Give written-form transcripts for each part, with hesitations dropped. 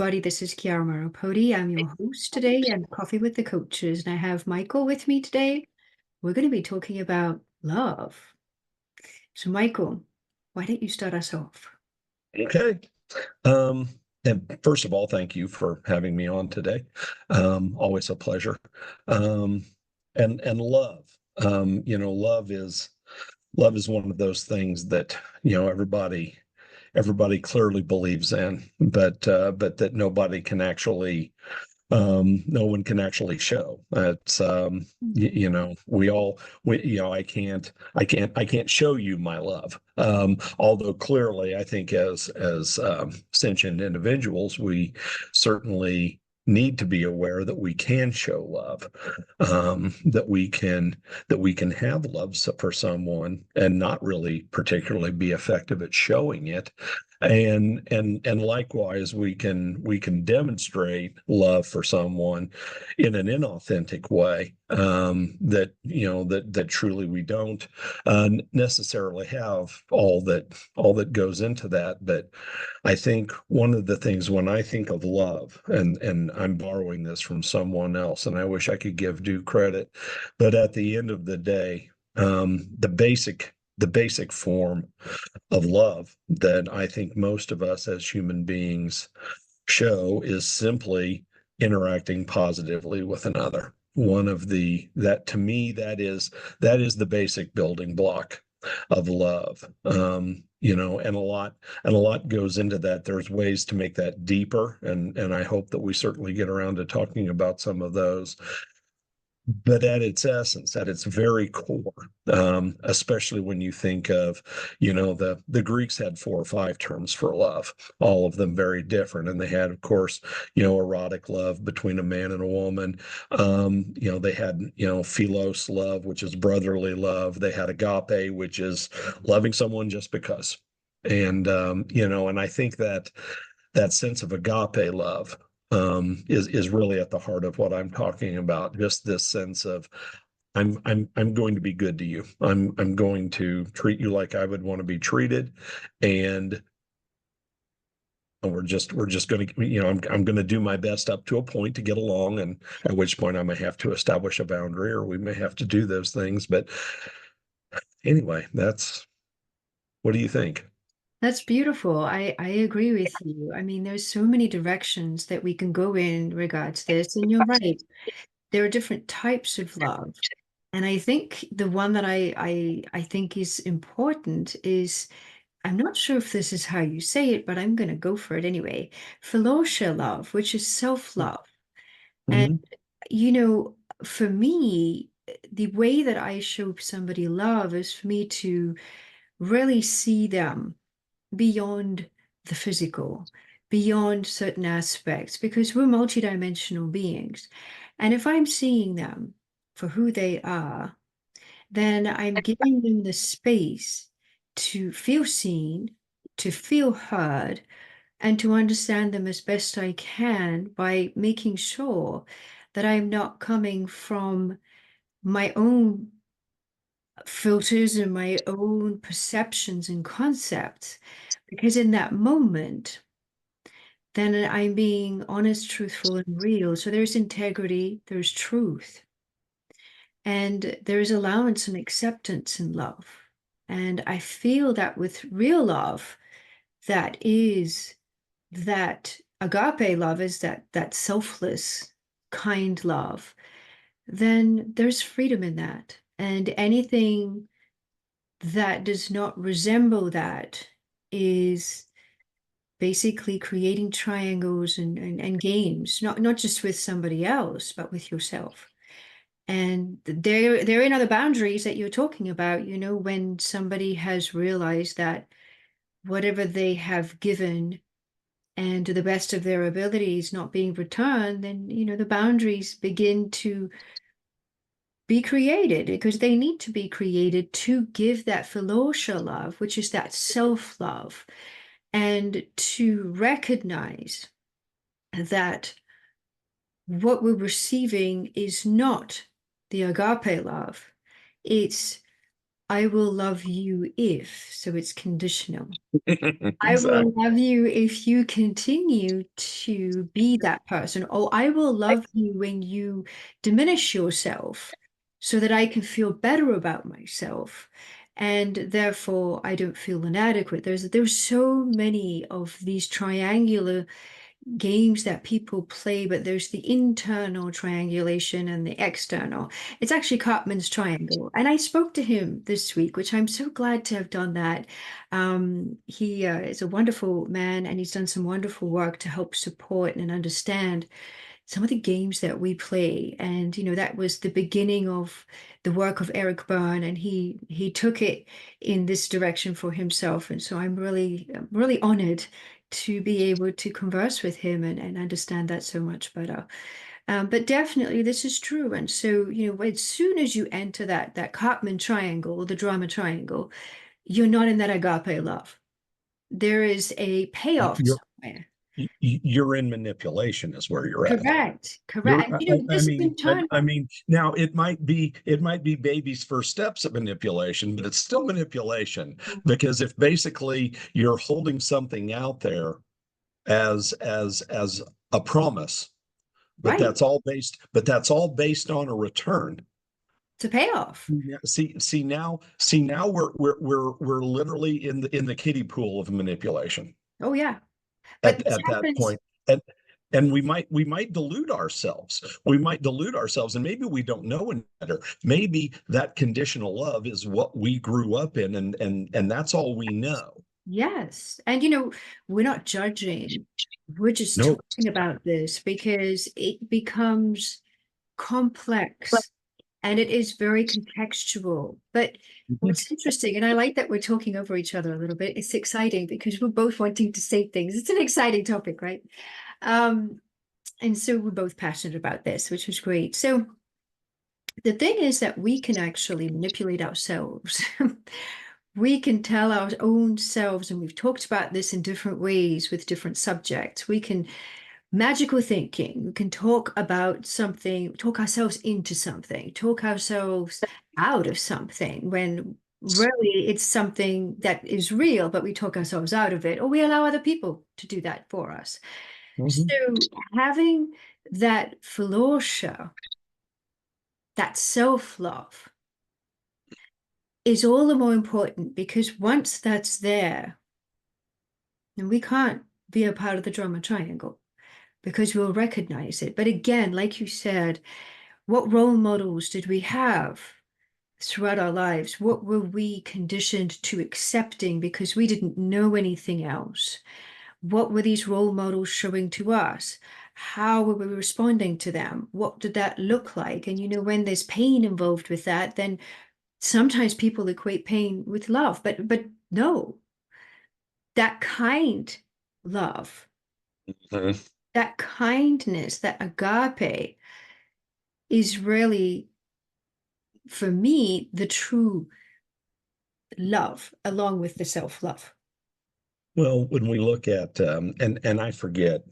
everybody. This is Chiara Marrapodi. I'm your host today and Coffee with the Coaches, and I have Michael with me today. We're going to be talking about love. So, Michael, why don't you start us off? Okay. Um, and first of all, thank you for having me on today. Always a pleasure. Um, and love. Love is one of those things that, everybody clearly believes in, but that no one can actually show. It's I can't show you my love. Although clearly I think as sentient individuals, we certainly need to be aware that we can show love, that we can have love for someone and not really particularly be effective at showing it. And likewise, we can demonstrate love for someone in an inauthentic way, that truly we don't necessarily have all that goes into that. But I think one of the things when I think of love, and I'm borrowing this from someone else, and I wish I could give due credit, but at the end of the day, the basic form of love that I think most of us as human beings show is simply interacting positively with another. One of the that to me that is the basic building block of love. And a lot goes into that. There's ways to make that deeper, and I hope that we certainly get around to talking about some of those. But at its essence, at its very core, especially when you think of, the Greeks had 4 or 5 terms for love, all of them very different. And they had, of course, erotic love between a man and a woman. They had, philos love, which is brotherly love. They had agape, which is loving someone just because. And I think that sense of agape love is really at the heart of what I'm talking about. Just this sense of I'm going to be good to you. I'm going to treat you like I would want to be treated, and we're just going to I'm going to do my best up to a point to get along, and at which point I may have to establish a boundary, or we may have to do those things. But anyway, that's what do you think? That's beautiful. I agree with you. I mean, there's so many directions that we can go in regards to this, and you're right. There are different types of love. And I think the one that I think is important is I'm not sure if this is how you say it, but I'm going to go for it anyway. Philosia love, which is self-love. And, Hmm. you know, for me, the way that I show somebody love is for me to really see them beyond the physical, beyond certain aspects, because we're multidimensional beings. And if I'm seeing them for who they are, then I'm giving them the space to feel seen, to feel heard, and to understand them as best I can by making sure that I'm not coming from my own filters and my own perceptions and concepts. Because in that moment, then I'm being honest, truthful, and real. So there's integrity, there's truth. And there is allowance and acceptance in love. And I feel that with real love, that is that agape love is that selfless, kind love, then there's freedom in that. And anything that does not resemble that is basically creating triangles and games, not just with somebody else, but with yourself. And therein are the boundaries that you're talking about, when somebody has realized that whatever they have given and to the best of their abilities not being returned, then, the boundaries begin to be created because they need to be created to give that philosia love, which is that self-love, and to recognize that what we're receiving is not the agape love. It's I will love you if, so it's conditional. I will Exactly. love you if you continue to be that person. Or I will love you when you diminish yourself so that I can feel better about myself. And therefore, I don't feel inadequate. There's so many of these triangular games that people play, but there's the internal triangulation and the external. It's actually Cartman's triangle. And I spoke to him this week, which I'm so glad to have done that. He is a wonderful man and he's done some wonderful work to help support and understand some of the games that we play. And, that was the beginning of the work of Eric Byrne, and he took it in this direction for himself. And so I'm really honored to be able to converse with him and understand that so much better. But definitely this is true. And so, as soon as you enter that Karpman triangle or the drama triangle, you're not in that agape love. There is a payoff You're somewhere. you're in manipulation is where you're at. Correct. Correct. You're, And I this mean, in turn, I mean, now it might be baby's first steps of manipulation, but it's still manipulation because if basically you're holding something out there as a promise, right, but that's all based on a return. to pay off. Yeah, see now we're literally in the kiddie pool of manipulation Oh yeah. But this at that happens, point. And we might delude ourselves. We might delude ourselves, and maybe we don't know any better. Maybe that conditional love is what we grew up in, and that's all we know. yes. And we're not judging. We're just No. talking about this because it becomes complex and it is very contextual. But what's interesting, and I like that we're talking over each other a little bit, it's exciting because we're both wanting to say things. It's an exciting topic, right? Um, and so we're both passionate about this, which was great. So the thing is that we can actually manipulate ourselves. We can tell our own selves, and we've talked about this in different ways with different subjects. We can magical thinking. We can talk about something, talk ourselves into something, talk ourselves out of something when really it's something that is real, but we talk ourselves out of it, or we allow other people to do that for us. Mhm. So having that philosophy, that self-love, is all the more important because once that's there, then we can't be a part of the drama triangle because we'll recognize it. But again, like you said, what role models did we have throughout our lives? What were we conditioned to accepting because we didn't know anything else? What were these role models showing to us? How were we responding to them? What did that look like? And when there's pain involved with that, then sometimes people equate pain with love, but no, that kind love, Mhm. that kindness, that agape is really, for me, the true love, along with the self-love. Well, when we look at and I forget,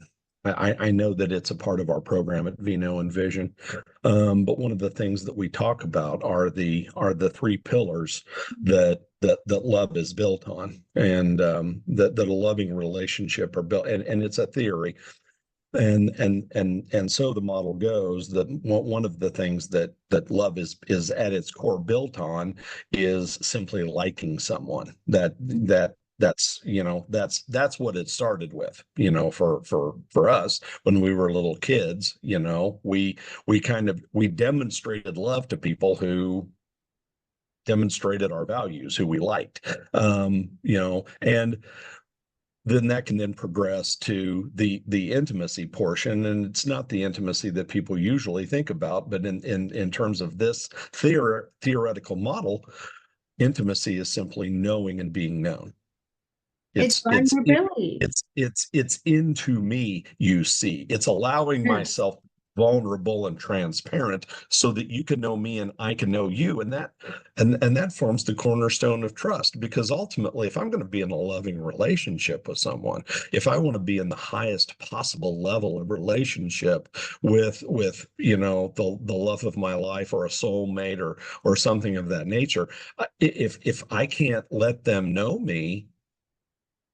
I know that it's a part of our program at Vino and Vision, but one of the things that we talk about are the three pillars that love is built on, and that a loving relationship are built, and it's a theory, and so the model goes that one of the things that love is at its core built on is simply liking someone that's what it started with for us when we were little kids. We demonstrated love to people who demonstrated our values, who we liked. And then that can then progress to the intimacy portion, and it's not the intimacy that people usually think about, but in terms of this theoretical model, intimacy is simply knowing and being known. It's It's it, vulnerability. it's into me, you see. It's allowing Yes. myself. vulnerable and transparent so that you can know me and I can know you. And that forms the cornerstone of trust, because ultimately, if I'm going to be in a loving relationship with someone, if I want to be in the highest possible level of relationship with the love of my life, or a soulmate, or something of that nature, if I can't let them know me,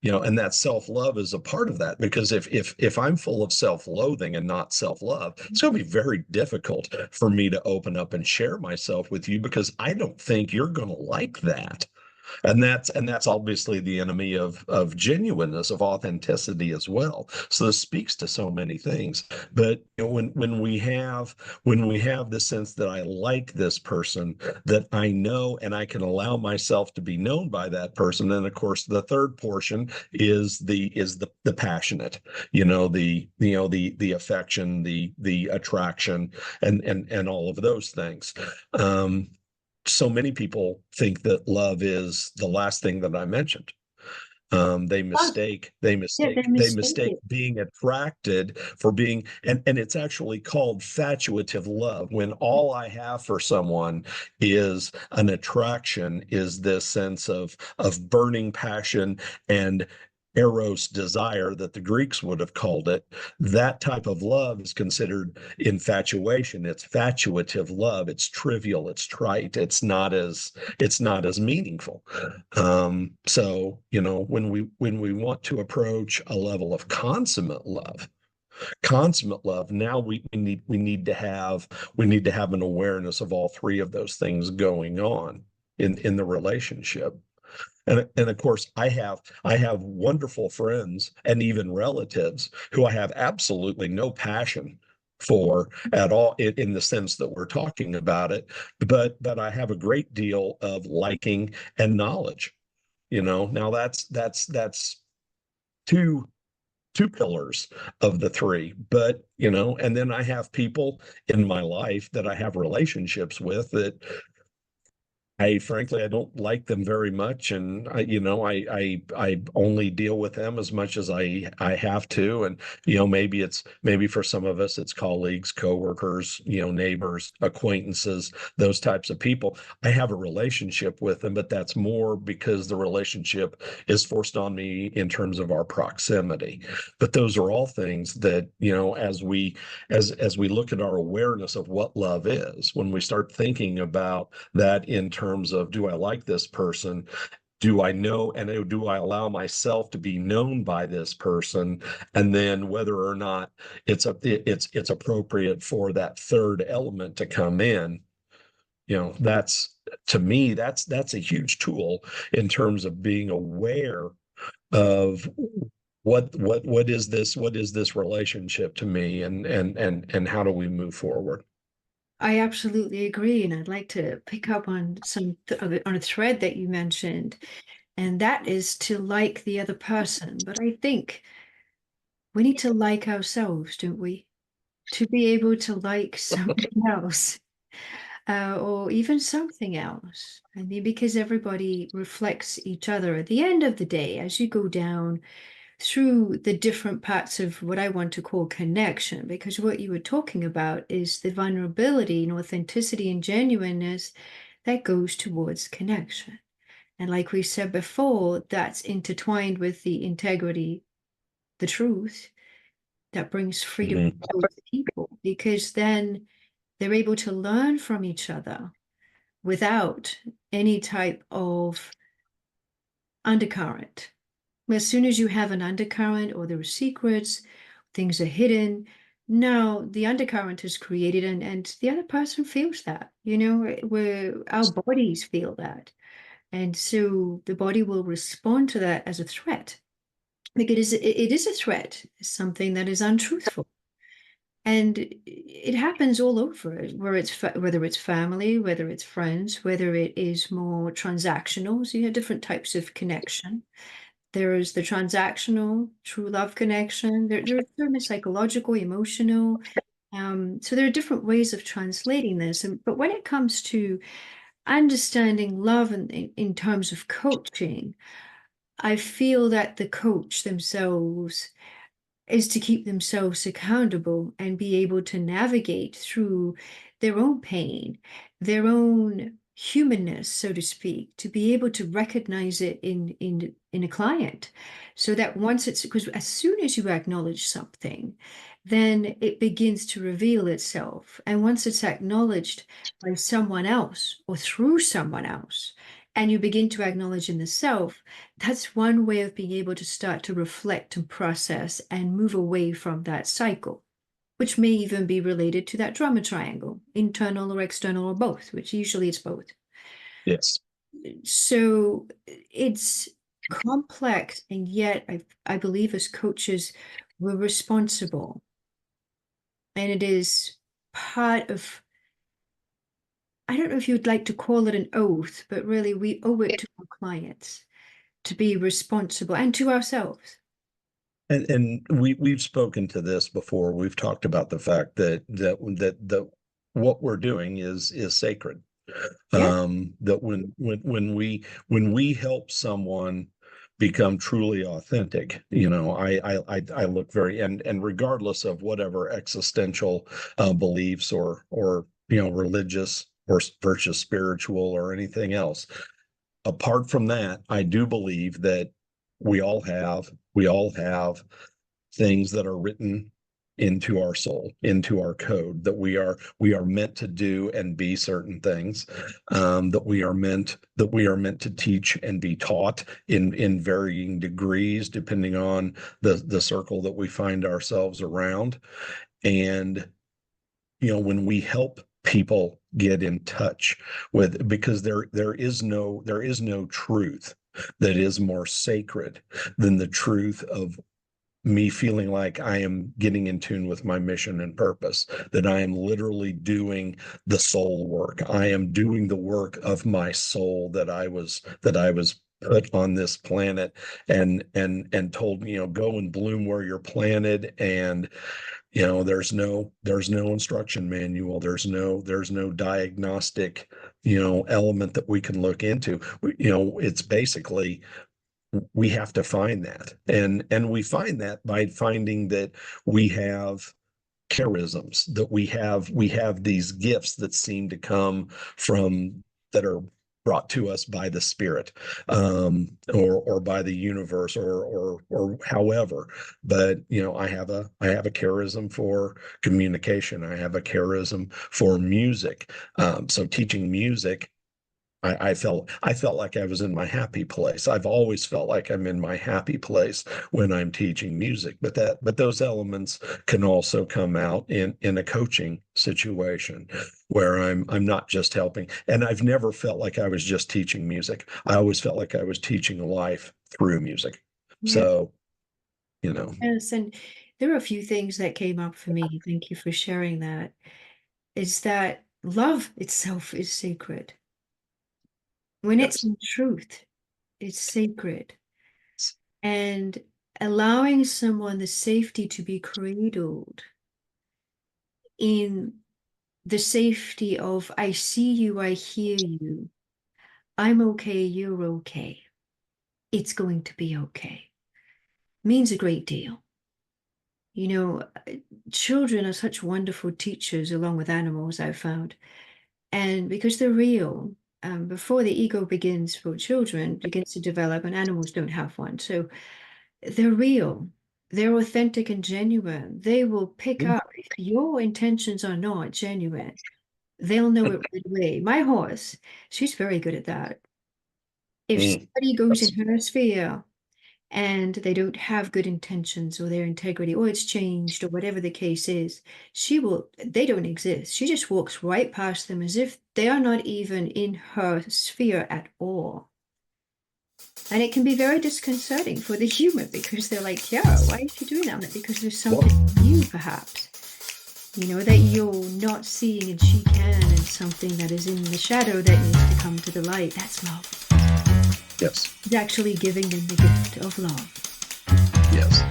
and that self-love is a part of that, because if I'm full of self-loathing and not self-love, it's going to be very difficult for me to open up and share myself with you, because I don't think you're going to like that. And that's obviously the enemy of genuineness, of authenticity as well. So this speaks to so many things. But when we have the sense that I like this person, that I know and I can allow myself to be known by that person, then of course the third portion is the passionate, the affection, the attraction, and all of those things. So many people think that love is the last thing that I mentioned. They Oh, mistake they yeah, they mistake they mistake mistake it. being attracted for being, and it's actually called fatuative love, when all I have for someone is an attraction, is this sense of burning passion and eros, desire, that the Greeks would have called it. That type of love is considered infatuation. It's fatuative love. It's trivial, it's trite, it's not as meaningful. So, when we want to approach a level of consummate love, now we need to have an awareness of all three of those things going on in the relationship. And of course, I have wonderful friends and even relatives who I have absolutely no passion for at all, in the sense that we're talking about it, but I have a great deal of liking and knowledge. Now that's two two pillars of the three. But and then I have people in my life that I have relationships with that I frankly I don't like them very much, and I only deal with them as much as I have to, and maybe for some of us it's colleagues, coworkers, neighbors, acquaintances, those types of people. I have a relationship with them, but that's more because the relationship is forced on me in terms of our proximity. But those are all things that as we look at our awareness of what love is, when we start thinking about that in terms of, do I like this person? Do I know, and do I allow myself to be known by this person? And then whether or not it's appropriate for that third element to come in, that's, to me, that's a huge tool in terms of being aware of what is this relationship to me, and how do we move forward. I absolutely agree, and I'd like to pick up on on a thread that you mentioned, and that is to like the other person. But I think we need to like ourselves, don't we? To be able to like somebody else, or even something else. I mean, because everybody reflects each other. At the end of the day, as you go down through the different parts of what I want to call connection, because what you were talking about is the vulnerability and authenticity and genuineness that goes towards connection. And like we said before, that's intertwined with the integrity, the truth that brings freedom to Mhm. both people, because then they're able to learn from each other without any type of undercurrent. As soon as you have an undercurrent or there are secrets, things are hidden, now the undercurrent is created and the other person feels that, where our bodies feel that. And so the body will respond to that as a threat. Because it is a threat, something that is untruthful. And it happens all over, whether it's family, whether it's friends, whether it is more transactional. So you have different types of connection. There is the transactional, true love connection. There's certainly psychological, emotional. So there are different ways of translating this. But when it comes to understanding love in terms of coaching, I feel that the coach themselves is to keep themselves accountable and be able to navigate through their own pain, their own humanness, so to speak, to be able to recognize it in a client. So that once it's, because as soon as you acknowledge something, then it begins to reveal itself. And once it's acknowledged by someone else or through someone else, and you begin to acknowledge in the self, that's one way of being able to start to reflect and process and move away from that cycle, which may even be related to that drama triangle, internal or external or both, which usually it's both. Yes. So it's complex, and yet I believe as coaches, we're responsible. And it is part of, I don't know if you'd like to call it an oath, but really we owe it to our clients to be responsible and to ourselves. And we've spoken to this before. We've talked about the fact that what we're doing is sacred. Yeah. That when we help someone become truly authentic, I look very, and regardless of whatever existential beliefs or religious or versus spiritual or anything else, apart from that, I do believe that we all have things that are written into our soul, into our code, that we are meant to do and be certain things, that we are meant to teach and be taught in varying degrees, depending on the circle that we find ourselves around. And when we help people get in touch with, because there is no truth that is more sacred than the truth of me feeling like I am getting in tune with my mission and purpose, that I am literally doing the soul work. I am doing the work of my soul, that I was put on this planet and told, go and bloom where you're planted. And there's no instruction manual, there's no diagnostic element that we can look into. It's basically, we have to find that, and we find that by finding that we have charisms, that we have these gifts that seem to come from, that are brought to us by the spirit, or by the universe, or however. But I have a charism for communication. I have a charism for music. So teaching music, I felt like I was in my happy place. I've always felt like I'm in my happy place when I'm teaching music, but those elements can also come out in a coaching situation where I'm not just helping. And I've never felt like I was just teaching music. I always felt like I was teaching life through music. Yeah. So, you know, Yes, and there are a few things that came up for me. Thank you for sharing that. Is that love itself is sacred. When it's yes. in truth, it's sacred. And allowing someone the safety to be cradled in the safety of, I see you, I hear you, I'm okay, you're okay, it's going to be okay, means a great deal. You know, children are such wonderful teachers along with animals, I've found. And because they're real, before the ego begins for children, begins to develop, and animals don't have one. So they're real, they're authentic and genuine. They will pick Mm, up if your intentions are not genuine. They'll know it right away. My horse, she's very good at that. If mm, somebody goes yes. in her sphere and they don't have good intentions or their integrity or it's changed or whatever the case is, they don't exist. She just walks right past them as if they are not even in her sphere at all. And it can be very disconcerting for the human because they're like, Chiara, why is she doing that? I'm like, because there's Well, something new, perhaps, that you're not seeing and she can, and something that is in the shadow that needs to come to the light. That's love. yes, It's actually giving them the gift of love. yes.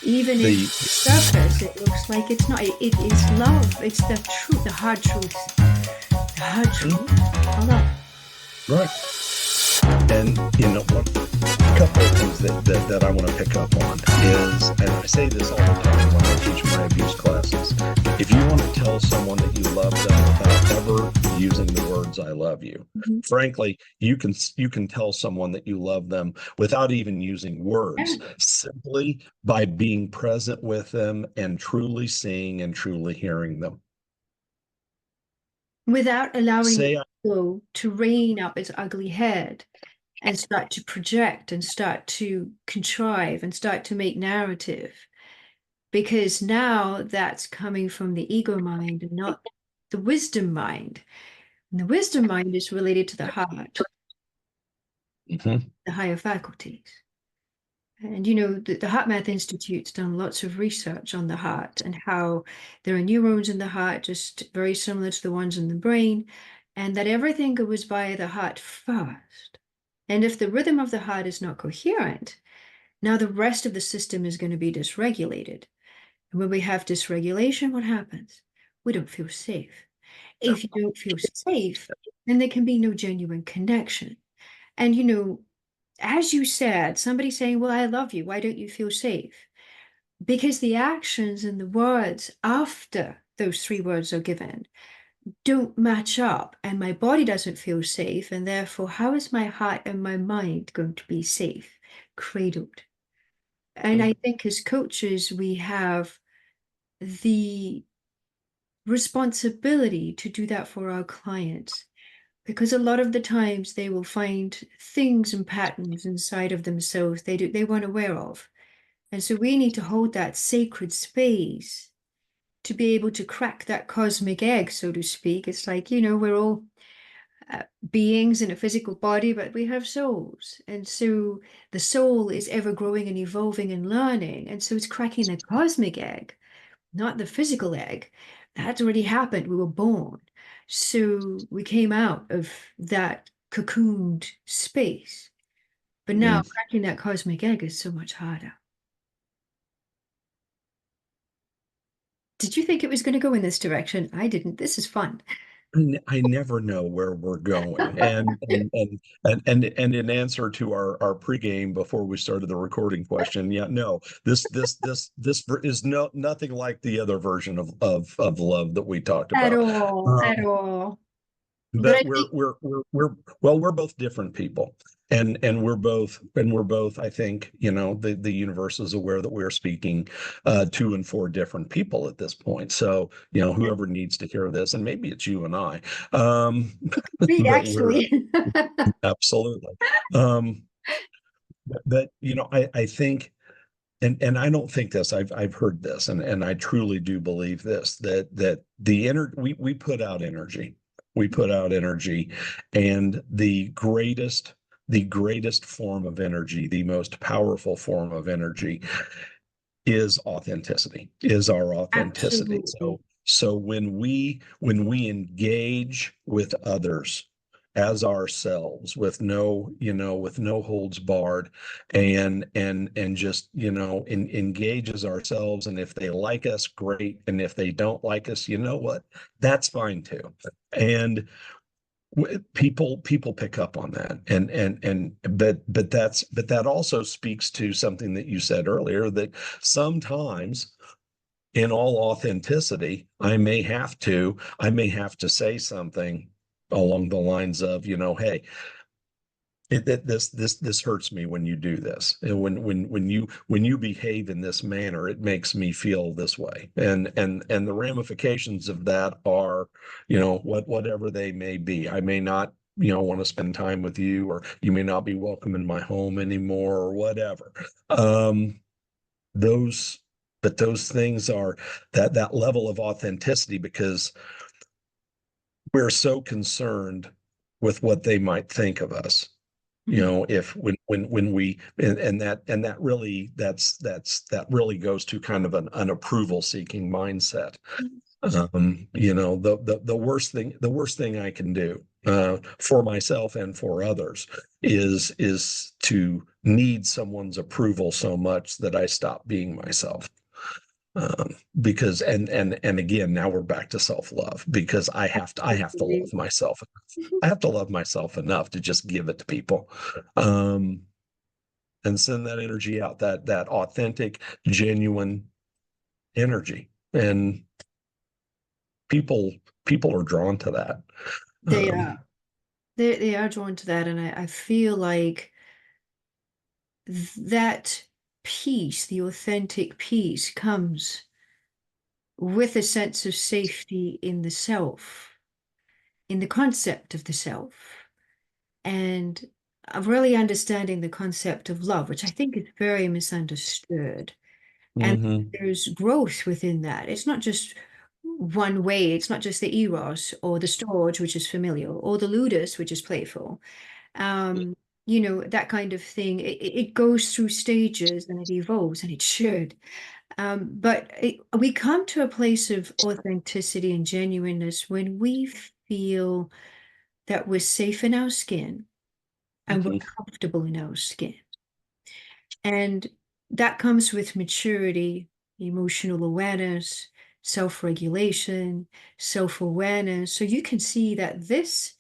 Even if The on the surface it looks like it's not, it is love. It's the truth, the hard truth. The hard mm, truth of love. right. And couple of things that I want to pick up on is, and I say this all the time when I teach my abuse classes, if you want to tell someone that you love them without ever using the words "I love you," Mhm. frankly, you can tell someone that you love them without even using Yeah. words, simply by being present with them and truly seeing and truly hearing them. Without allowing the Say, ego to rein up its ugly head and start to project and start to contrive and start to make narrative. Because now that's coming from the ego mind and not the wisdom mind. And the wisdom mind is related to the heart, Mhm. the higher faculties. And you know, the Heart Math Institute's done lots of research on the heart and how there are neurons in the heart, just very similar to the ones in the brain, and that everything goes via the heart first. And if the rhythm of the heart is not coherent, now the rest of the system is going to be dysregulated. And when we have dysregulation, what happens? We don't feel safe. If you don't feel safe, then there can be no genuine connection. And you know, as you said, somebody saying, well, I love you. Why don't you feel safe? Because the actions and the words after those three words are given don't match up, and my body doesn't feel safe. And therefore, how is my heart and my mind going to be safe, cradled? And I think as coaches, we have the responsibility to do that for our clients because a lot of the times they will find things and patterns inside of themselves they weren't aware of. And so we need to hold that sacred space to be able to crack that cosmic egg, so to speak. It's like, you know, we're all beings in a physical body, but we have souls. And so the soul is ever growing and evolving and learning. And so it's cracking the cosmic egg, not the physical egg. That's already happened. We were born. So we came out of that cocooned space. But now Mhm. cracking that cosmic egg is so much harder. Did you think it was going to go in this direction? I didn't. This is fun. I never know where we're going. And in answer to our pregame before we started the recording question, yeah, no, this is nothing like the other version of love that we talked At about. all, at Um, all. But but I think we're both different people. We're both, I think, the universe is aware that we're speaking to and for different people at this point. So, whoever needs to hear this, and maybe it's you and I, um, me but we're actually. absolutely. Um, but I think, and I don't think this. I've heard this, and I truly do believe this that the we put out energy, we put out energy, and the greatest form of energy, the most powerful form of energy, is authenticity, is our authenticity. Absolutely. So when we engage with others as ourselves with no holds barred and just engage as ourselves, and if they like us, great, and if they don't like us, you know what, that's fine too. And people pick up on that, and but that also speaks to something that you said earlier, that sometimes, in all authenticity, I may have to say something along the lines of, hey, this hurts me when you do this, and when you behave in this manner, it makes me feel this way, and the ramifications of that are, whatever they may be. I may not, want to spend time with you, or you may not be welcome in my home anymore, or whatever. Those but those things are that level of authenticity, because we're so concerned with what they might think of us, Mhm. if when we and that really, that really goes to kind of an approval seeking mindset. The worst thing I can do for myself and for others is to need someone's approval so much that I stop being myself. Because and again, now we're back to self-love, because I have to love myself. I have to love myself enough to just give it to people. Um, and send that energy out, that authentic, genuine energy. And people people are drawn to that. They Um, are. They are drawn to that, and I feel like that peace, the authentic peace, comes with a sense of safety in the self, in the concept of the self, and really understanding the concept of love, which I think is very misunderstood. And mhm, there's growth within that. It's not just one way, it's not just the eros or the storge, which is familial, or the ludus, which is playful. Um, that kind of thing. It goes through stages and it evolves, and it should. But we come to a place of authenticity and genuineness when we feel that we're safe in our skin and we're mhm, comfortable in our skin. And that comes with maturity, emotional awareness, self-regulation, self-awareness. So you can see that this,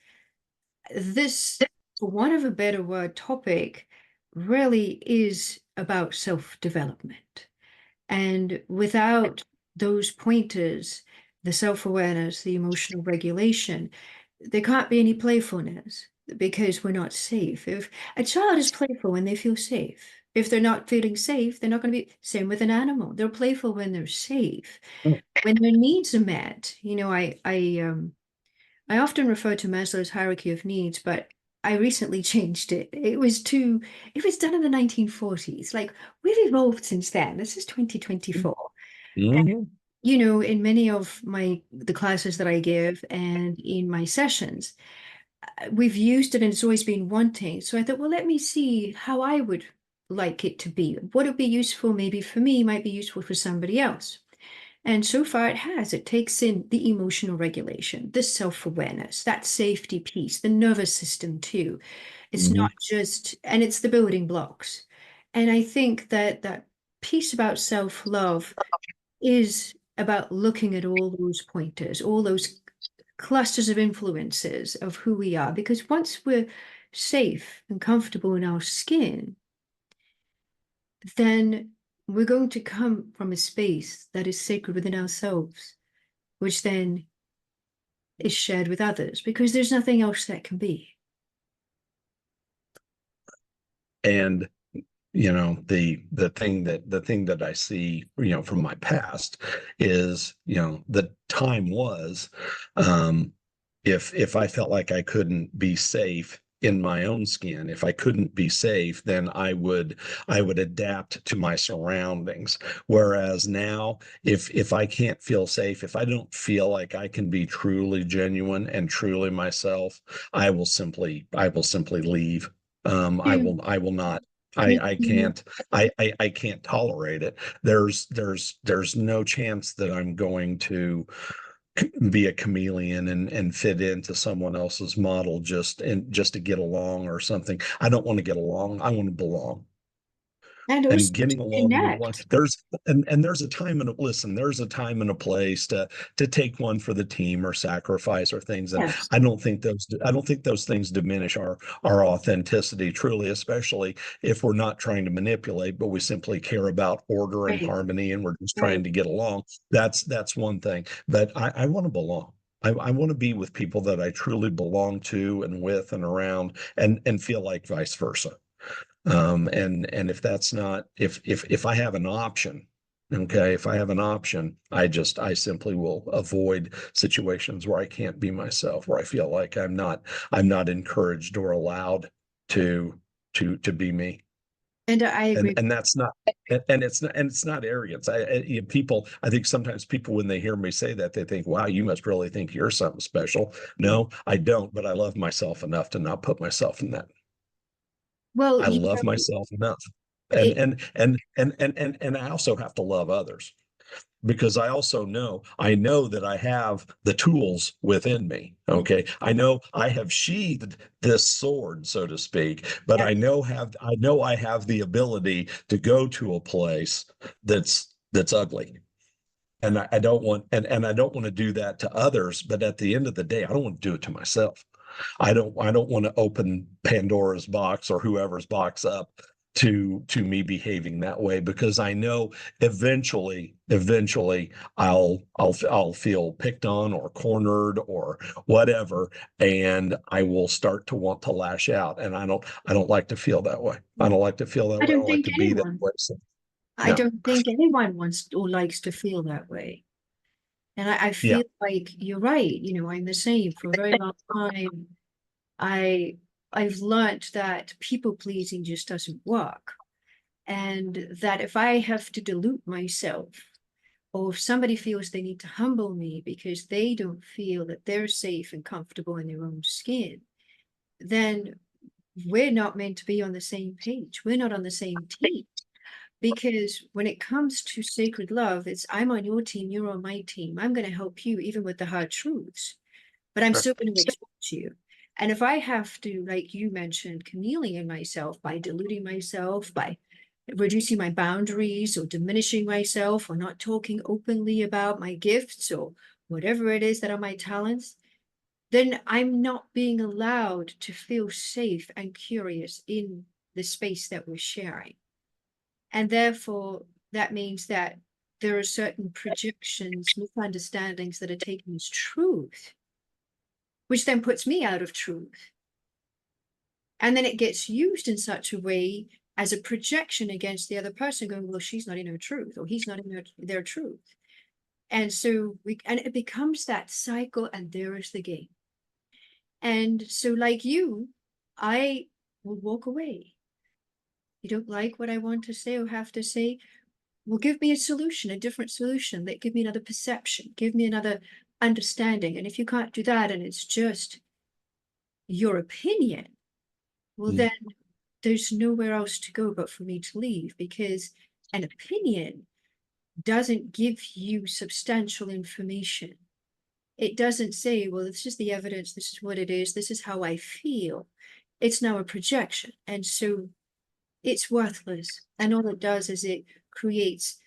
for want of a better word, topic really is about self-development. And without those pointers, the self-awareness, the emotional regulation, there can't be any playfulness because we're not safe. If a child is playful when they feel safe, if they're not feeling safe, they're not going to be same with an animal. They're playful when they're safe, when their needs are met. I often refer to Maslow's hierarchy of needs, but I recently changed it. It was done in the 1940s. Like we've evolved since then. This is 2024. mhm, In many of the classes that I give and in my sessions, we've used it and it's always been wanting. So I thought, well, let me see how I would like it to be. What would be useful maybe for me might be useful for somebody else. And so far it has. It takes in the emotional regulation, the self-awareness, that safety piece, the nervous system too. It's not mhm. just, and it's the building blocks. And I think that that piece about self-love is about looking at all those pointers, all those clusters of influences of who we are. Because once we're safe and comfortable in our skin, then we're going to come from a space that is sacred within ourselves, which then is shared with others because there's nothing else that can be. And the thing that I see, from my past is, the time was, um if I felt like I couldn't be safe in my own skin, if I couldn't be safe, then I would adapt to my surroundings. Whereas now, if I can't feel safe, if I don't feel like I can be truly genuine and truly myself, I will simply leave. I will not. I Mhm. can't. I can't tolerate it. There's no chance that I'm going to be a chameleon and fit into someone else's model just to get along or something. I don't want to get along. I want to belong. And And also to getting along with one, connect. there's a time and there's a time and a place to take one for the team or sacrifice or things. And Yes. I don't think those things diminish our authenticity truly, especially if we're not trying to manipulate, but we simply care about order and Right. harmony, and we're just trying Right. to get along. That's one thing. But I want to belong. I want to be with people that I truly belong to and with and around, and feel like vice versa. And if that's not, if I have an option, okay, if I have an option, I simply will avoid situations where I can't be myself, where I feel like I'm not encouraged or allowed to to be me. And I And agree. and that's not and it's not arrogance. I think sometimes people, when they hear me say that, they think, wow, you must really think you're something special. No, I don't, but I love myself enough to not put myself in that. Well, I love myself enough. And it, and I also have to love others, because I know that I have the tools within me. Okay. I know I have sheathed this sword, so to speak, but yes, I have the ability to go to a place that's ugly. And I don't want and I don't want to do that to others, but at the end of the day, I don't want to do it to myself. I don't want to open Pandora's box or whoever's box up, to me behaving that way, because I know eventually I'll feel picked on or cornered or whatever, and I will start to want to lash out. And I don't like to feel that way. I don't like to feel that I way. I don't don't like think to be that anyone, way. So, I no. don't think anyone wants or likes to feel that way. And I Yeah. feel like you're right. I'm the same for a very long time. I I've learned that people pleasing just doesn't work. And that if I have to dilute myself, or if somebody feels they need to humble me because they don't feel that they're safe and comfortable in their own skin, then we're not meant to be on the same page. We're not on the same team. Because when it comes to sacred love, it's I'm on your team, you're on my team. I'm going to help you even with the hard truths, but I'm still going to expect you. And if I have to, like you mentioned, chameleon myself by diluting myself, by reducing my boundaries or diminishing myself or not talking openly about my gifts or whatever it is that are my talents, then I'm not being allowed to feel safe and curious in the space that we're sharing. And therefore, that means that there are certain projections, misunderstandings that are taken as truth, which then puts me out of truth. And then it gets used in such a way as a projection against the other person, going, well, she's not in her truth, or he's not in their truth. And so it becomes that cycle, and there is the game. And so, like you, I will walk away. You don't like what I want to say or have to say? Well, give me a solution, a different solution. That give me another perception, give me another understanding. And if you can't do that, and it's just your opinion, well, Mm. then there's nowhere else to go but for me to leave, because an opinion doesn't give you substantial information. It doesn't say, well, this is the evidence, this is what it is, this is how I feel. It's now a projection. And so it's worthless. And all it does is it creates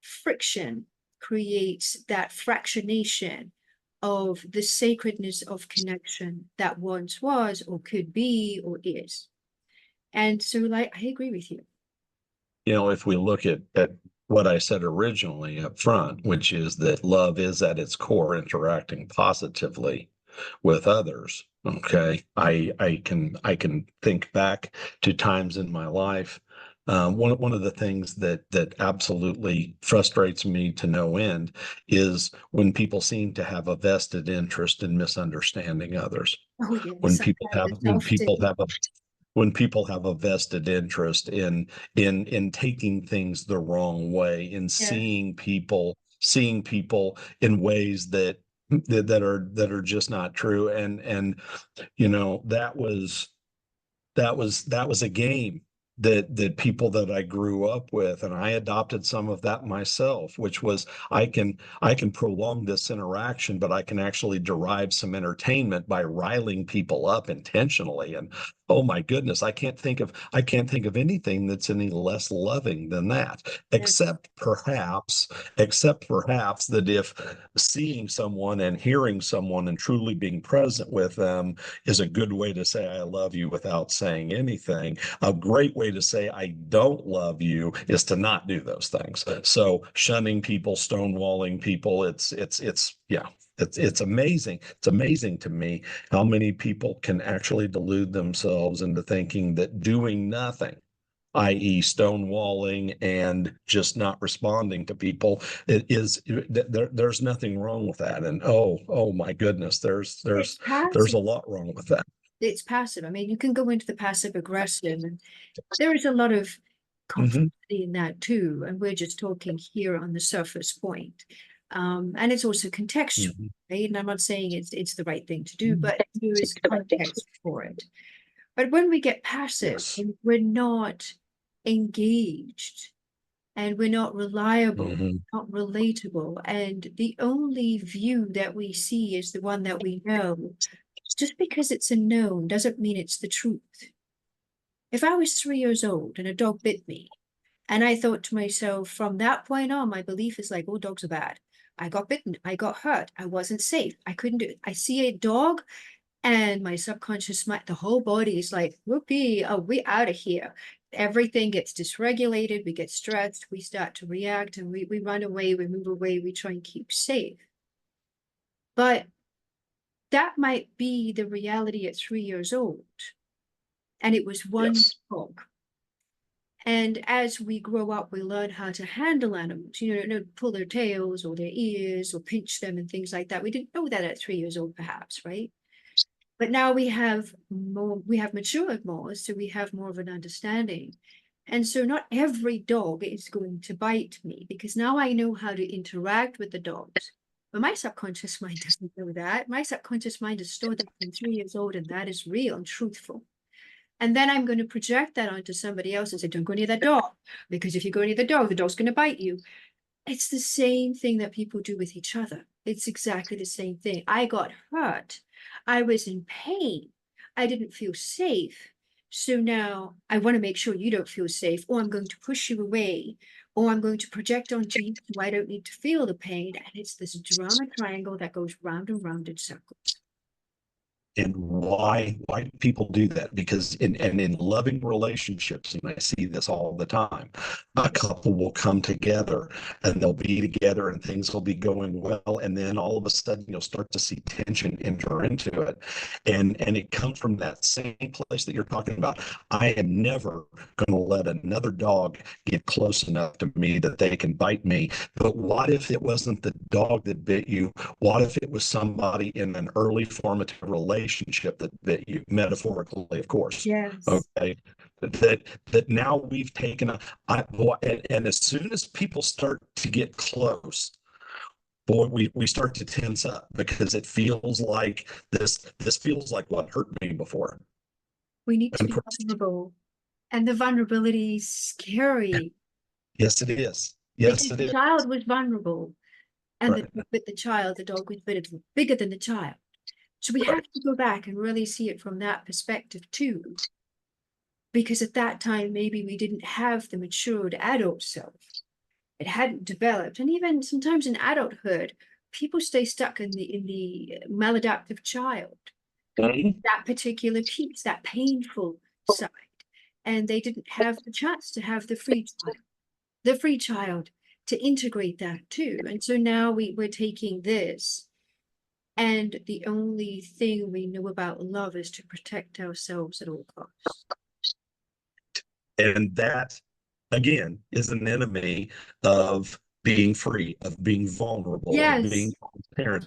friction, creates that fractionation of the sacredness of connection that once was or could be or is. And so, like, I agree with you. If we look at what I said originally up front, which is that love is at its core interacting positively with others. Okay. I can think back to times in my life. One of the things that absolutely frustrates me to no end is when people seem to have a vested interest in misunderstanding others. Oh, When yes, I've people had have this when people often. have a when people have a vested interest in taking things the wrong way, in Yeah. seeing people in ways that are just not true. And that was a game that people that I grew up with, and I adopted some of that myself, which was I can prolong this interaction, but I can actually derive some entertainment by riling people up intentionally. And oh my goodness, I can't think of anything that's any less loving than that, Yes. except perhaps that if seeing someone and hearing someone and truly being present with them is a good way to say I love you without saying anything. A great way to say I don't love you is to not do those things. So shunning people, stonewalling people, it's yeah. It's amazing. It's amazing to me how many people can actually delude themselves into thinking that doing nothing, i.e., stonewalling and just not responding to people, there's nothing wrong with that. And oh my goodness, there's It's there's there's passive. a lot wrong with that. It's passive. I mean, you can go into the passive aggressive, and there is a lot of Hmm. complexity in that too. And we're just talking here on the surface point. And it's also contextual, Hmm. right? And I'm not saying it's the right thing to do, but there is context for it. But when we get passive, Yes. and we're not engaged, and we're not reliable, Hmm. not relatable, and the only view that we see is the one that we know, just because it's a known doesn't mean it's the truth. If I was 3 years old and a dog bit me, and I thought to myself, from that point on, my belief is like, oh, dogs are bad. I got bitten. I got hurt. I wasn't safe. I couldn't do it. I see a dog, and my subconscious mind, the whole body is like, whoopee, oh, we out of here. everything gets dysregulated, we get stressed, we start to react, and we run away, we move away, we try and keep safe. But that might be the reality at 3 years old. And it was one Yes. dog. And as we grow up, we learn how to handle animals, pull their tails or their ears or pinch them and things like that. We didn't know that at 3 years old, perhaps, right? But now we have matured more, so we have more of an understanding. And so not every dog is going to bite me because now I know how to interact with the dogs. But my subconscious mind doesn't know that. My subconscious mind is stored that from 3 years old, and that is real and truthful. And then I'm going to project that onto somebody else and say, don't go near that dog, because if you go near the dog's going to bite you. It's the same thing that people do with each other. It's exactly the same thing. I got hurt. I was in pain. I didn't feel safe. So now I want to make sure you don't feel safe, or I'm going to push you away, or I'm going to project onto you so I don't need to feel the pain. And it's this drama triangle that goes round and round in circles. And why do people do that? Because in loving relationships, and I see this all the time, a couple will come together and they'll be together and things will be going well, and then all of a sudden you'll start to see tension enter into it, and it comes from that same place that you're talking about. I am never going to let another dog get close enough to me that they can bite me. But what if it wasn't the dog that bit you? What if it was somebody in an early formative relationship that bit you, metaphorically, of course? Yes. Okay. That now we've taken and as soon as people start to get close, boy, we start to tense up because it feels like this feels like what hurt me before. We need to And be vulnerable. And the vulnerability is scary yes, it is. Yes, because it the is. child was vulnerable. And the Right. dog bit the child, the dog was bigger than the child. So we have Right. to go back and really see it from that perspective too. Because at that time, maybe we didn't have the matured adult self. It hadn't developed. And even sometimes in adulthood, people stay stuck in the maladaptive child, Mhm. that particular piece, that painful side. And they didn't have the chance to have the free child to integrate that too. And so now we're taking this, and the only thing we know about love is to protect ourselves at all costs. And that, again, is an enemy of being free, of being vulnerable, of being Yes, transparent.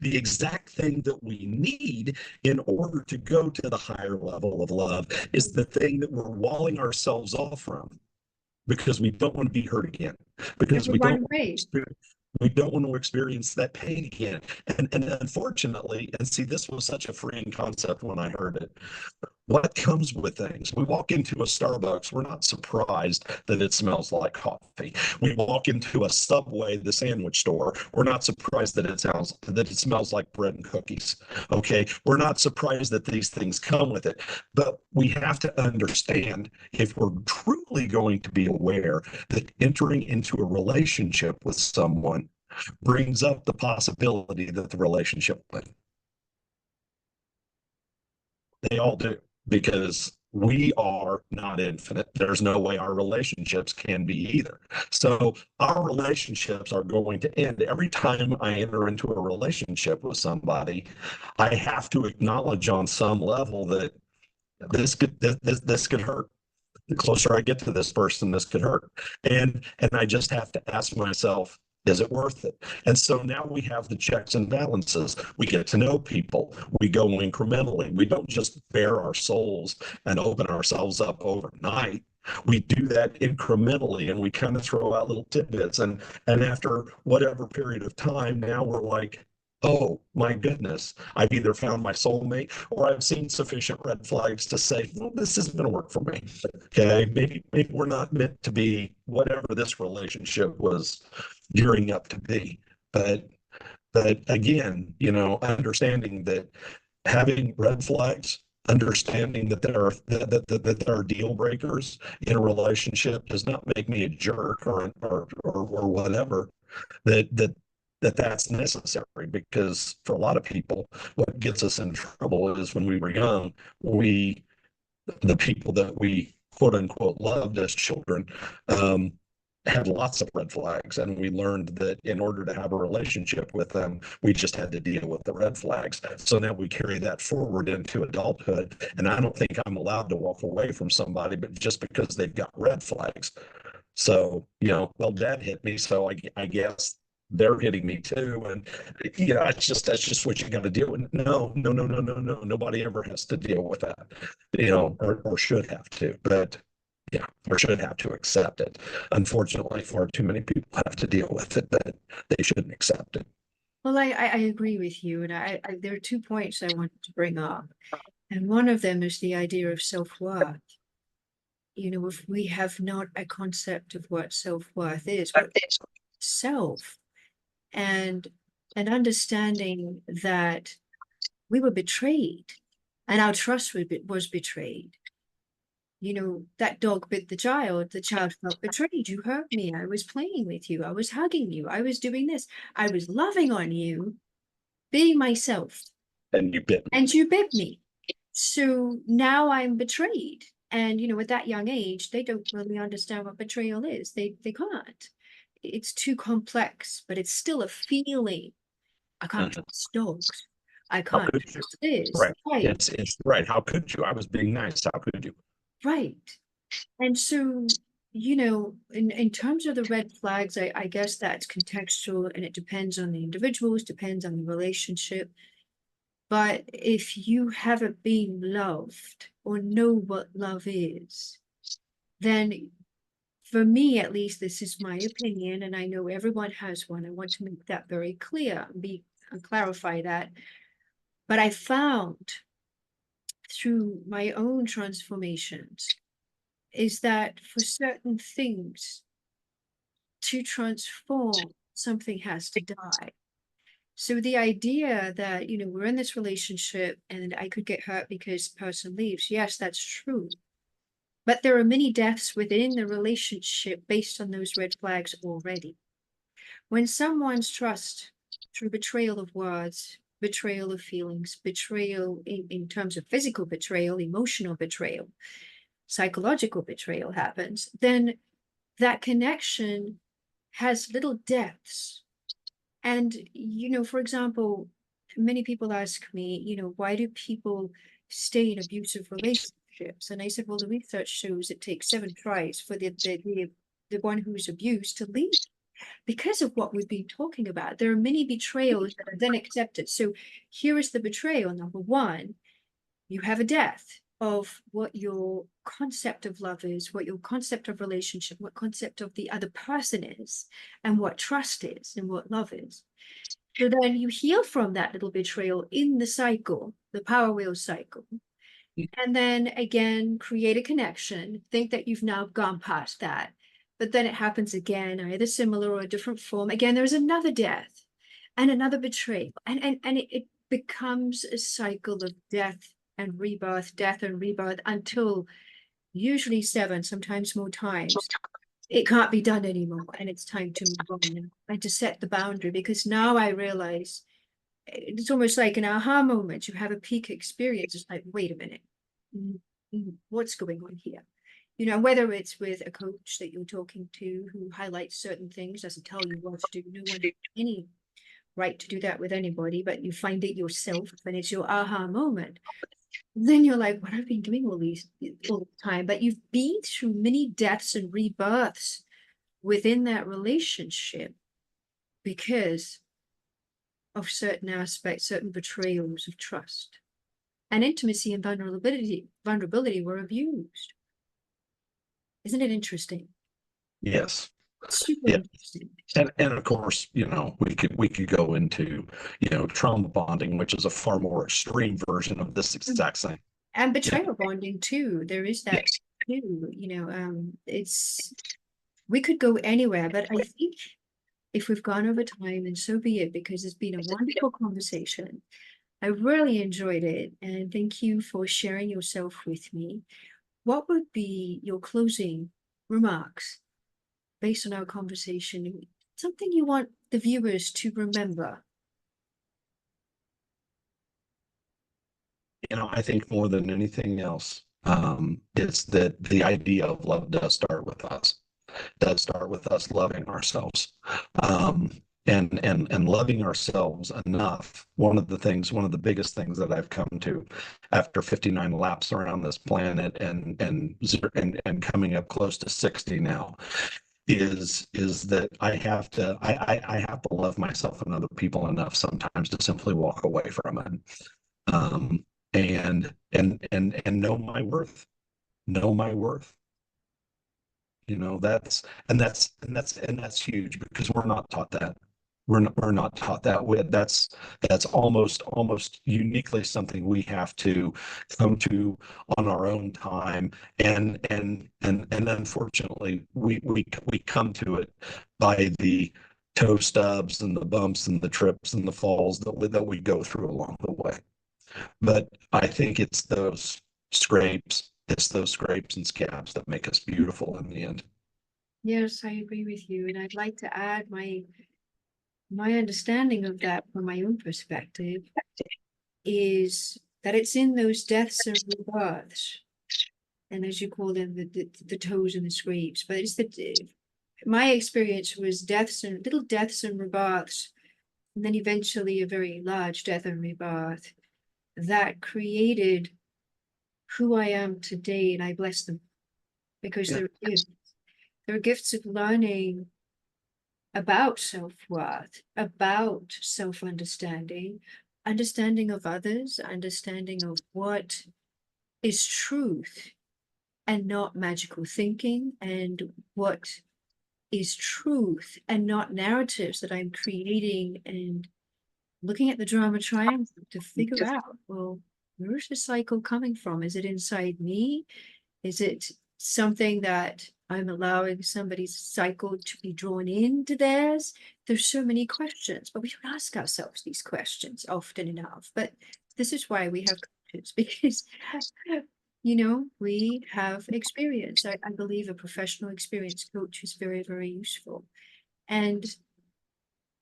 The exact thing that we need in order to go to the higher level of love is the thing that we're walling ourselves off from because we don't want to be hurt again, and because we run away. we don't want to experience that pain again. And unfortunately, and see, this was such a freeing concept when I heard it. What comes with things? We walk into a Starbucks, we're not surprised that it smells like coffee. We walk into a Subway, the sandwich store, we're not surprised that it smells like bread and cookies. Okay, we're not surprised that these things come with it, but we have to understand, if we're truly going to be aware, that entering into a relationship with someone brings up the possibility that the relationship will end. They all do, because we are not infinite. There's no way our relationships can be either. So our relationships are going to end. Every time I enter into a relationship with somebody, I have to acknowledge on some level that this could hurt. The closer I get to this person, this could hurt. And I just have to ask myself, is it worth it? And so now we have the checks and balances. We get to know people. We go incrementally. We don't just bare our souls and open ourselves up overnight. We do that incrementally, and we kind of throw out little tidbits. And after whatever period of time, now we're like, oh my goodness, I've either found my soulmate or I've seen sufficient red flags to say, well, this isn't going to work for me. Okay, maybe we're not meant to be whatever this relationship was gearing up to be. But again, understanding that having red flags, understanding that there are deal breakers in a relationship does not make me a jerk or whatever. That's necessary, because for a lot of people, what gets us in trouble is when we were young, we the people that we quote unquote loved as children, um, had lots of red flags. And we learned that in order to have a relationship with them, we just had to deal with the red flags. So now we carry that forward into adulthood. And I don't think I'm allowed to walk away from somebody, but just because they've got red flags. So, well, dad hit me. So I guess they're hitting me too. And it's just, that's just what you got to deal with. No, no, no, no, no, no. Nobody ever has to deal with that, or should have to. But yeah, or should have to accept it. Unfortunately, far too many people have to deal with it, but they shouldn't accept it. Well, I agree with you, and there are 2 points I wanted to bring up, and one of them is the idea of self-worth. If we have not a concept of what self-worth is, what self, and an understanding that we were betrayed and our trust was betrayed. That dog bit the child felt betrayed. You hurt me. I was playing with you. I was hugging you. I was doing this. I was loving on you, being myself, And you bit me. and you bit me. So now I'm betrayed. And at that young age, they don't really understand what betrayal is. They can't. It's too complex, but it's still a feeling. I can't Mhm. trust dogs. I How can't could you? trust this. Right. Right, It's right. How could you? I was being nice. How could you? right. And so, in terms of the red flags, I guess that's contextual and it depends on the individuals, depends on the relationship. But if you haven't been loved or know what love is, then for me, at least, this is my opinion, and I know everyone has one. I want to make that very clear and clarify that. But I found through my own transformations is that for certain things to transform, something has to die. So the idea that, we're in this relationship and I could get hurt because the person leaves, yes, that's true. But there are many deaths within the relationship based on those red flags already. When someone's trust through betrayal of words, betrayal of feelings, betrayal in terms of physical betrayal, emotional betrayal, psychological betrayal happens, then that connection has little depths. And, for example, many people ask me, why do people stay in abusive relationships? And I said, well, the research shows it takes 7 tries for the one who's abused to leave because of what we've been talking about. There are many betrayals that are then accepted. So here is the betrayal. Number one, you have a death of what your concept of love is, what your concept of relationship, what concept of the other person is, and what trust is, and what love is. So then you heal from that little betrayal in the cycle, the power wheel cycle. And then again, create a connection, think that you've now gone past that. But then it happens again, either similar or a different form. Again, there's another death and another betrayal. And it becomes a cycle of death and rebirth until usually 7, sometimes more times. It can't be done anymore. And it's time to move on and to set the boundary because now I realize it's almost like an aha moment. You have a peak experience. It's like, wait a minute, what's going on here? Whether it's with a coach that you're talking to who highlights certain things, doesn't tell you what to do. No one has any right to do that with anybody, but you find it yourself and it's your aha moment. Then you're like, what have I been doing all the time? But you've been through many deaths and rebirths within that relationship because of certain aspects, certain betrayals of trust. And intimacy and vulnerability were abused. Isn't it interesting? Yes. Super Yeah. interesting. And of course, we could go into, trauma bonding, which is a far more extreme version of this exact same. And Yeah. betrayal bonding too. There is that Yes. too. We could go anywhere, but I think if we've gone over time, and so be it, because it's been a wonderful conversation. I really enjoyed it, and thank you for sharing yourself with me. What would be your closing remarks based on our conversation? Something you want the viewers to remember? I think more than anything else, It's that the idea of love does start with us loving ourselves. Um, and loving ourselves enough. One of the biggest things that I've come to after 59 laps around this planet and coming up close to 60 now is that I have to love myself and other people enough sometimes to simply walk away from it. And know my worth. You know, that's huge because we're not taught that. We're not taught that. That's almost uniquely something we have to come to on our own time. And unfortunately, we come to it by the toe stubs and the bumps and the trips and the falls that we go through along the way. But I think it's those scrapes and scabs that make us beautiful in the end. Yes, I agree with you. And I'd like to add my understanding of that from my own perspective is that it's in those deaths and rebirths, and as you call them, the toes and the scrapes. But it's the my experience was deaths and little deaths and rebirths, and then eventually a very large death and rebirth that created who I am today, and I bless them because Yeah, they're gifts. They're gifts of learning about self-worth, about self-understanding, understanding of others, understanding of what is truth and not magical thinking, and what is truth and not narratives that I'm creating, and looking at the drama triangle to figure out, well, where is the cycle coming from? Is it inside me? Is it something that I'm allowing somebody's cycle to be drawn into theirs? There's so many questions, but we don't ask ourselves these questions often enough. But this is why we have coaches, because we have experience. I believe a professional experience coach is very, very useful. And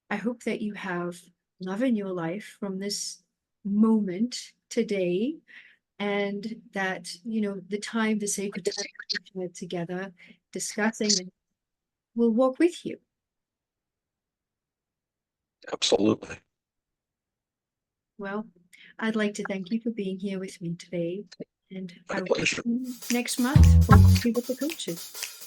I hope that you have love in your life from this moment today, and that the time, the sacred time we shared together discussing it will walk with you. absolutely. Well, I'd like to thank you for being here with me today, and My I will see pleasure. you next month for Coffee with the Coaches.